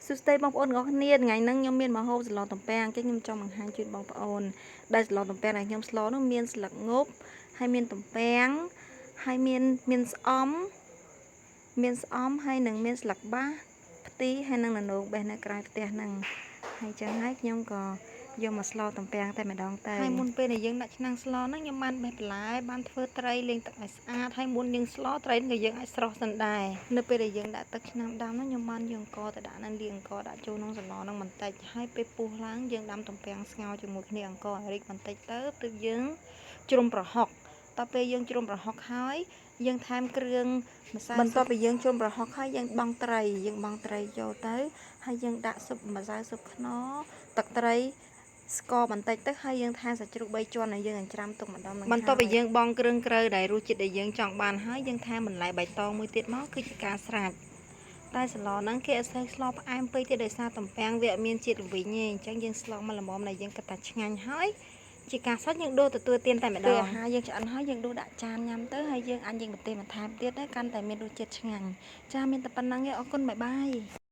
សួស្តីបងប្អូនទាំងអស់គ្នាថ្ងៃហ្នឹងខ្ញុំមានមកហូបស្លទំពាំងគេខ្ញុំចង់បង្ហាញជូនបងប្អូនដែលស្លទំពាំងដែលខ្ញុំស្លនោះមានស្លឹកងប់ហើយមានទំពាំងហើយមានស្អំហើយនឹងមានស្លឹកបាសផ្ទីហើយនឹងននោងបេះនៅក្រៅផ្ទះហ្នឹងហើយចឹងហើយខ្ញុំក៏យកមកស្លទំពាំងតែម្ដងទៅហើយមុនពេលដែលយើងដាក់ឆ្នាំងស្លហ្នឹងខ្ញុំបានបេះបន្លែបានធ្វើត្រីលាងទឹកឲ្យស្អាតហើយមុនយើងស្លត្រីក៏យើងអាចស្រុះសិនដែរនៅពេលដែលយើងដាក់ទឹកឆ្នាំដាំហ្នឹងខ្ញុំបានយកអង្ករទៅដាក់នៅលាងអង្ករដាក់ចូលក្នុងសម្លហ្នឹងបន្តិចហើយពេលពុះឡើងយើងដាំទំពាំងស្ងោរជាមួយគ្នាអង្ករឲ្យរីកបន្តិចទៅទើបយើងជ្រុំប្រហុកតទៅពេលយើងជ្រុំប្រហុកហើយយើងថែមគ្រឿងម្សៅបន្ទាប់ពីយើងជ្រុំប្រហុកហើយយើងបង់ត្រីចូលទៅហើយយើងដាក់ស៊ុបម្សៅស៊ុបខ្នុរទឹកត្រីស្ករបន្តិចទៅហើយយើងថែមសាច់ជ្រូក3ជាន់ហើយយើងច្រាំទុកម្ដងនឹងបន្ទាប់ពីយើងបង់គ្រឿងក្រៅដែលរសជាតិដែលយើងចង់បានហើយយើងថែមបន្លែបៃតងមួយទៀតមកគឺជាការស្រេចតែស្លហ្នឹងគេអត់សូវស្លផ្អែមពេកទេដោយសារទំពាំងវាអត់មានជាតិល្វីងទេអញ្ចឹងយើងស្លមកល្មមដែលយើងគិតថាឆ្ងាញ់ហើយជាការស្រេចយើងដួសទទួលទានតែម្ដងពេលអាហារយើងឆ្អិនហើយយើងដួសដាក់ចានញ៉ាំទៅហើយយើងអាចយើងបន្ថែមទៀតទៅកាន់តែមានរសជាតិឆ្ងាញ់ចាមានតែប៉ុណ្្នឹងទេអរគុណបាយបាយ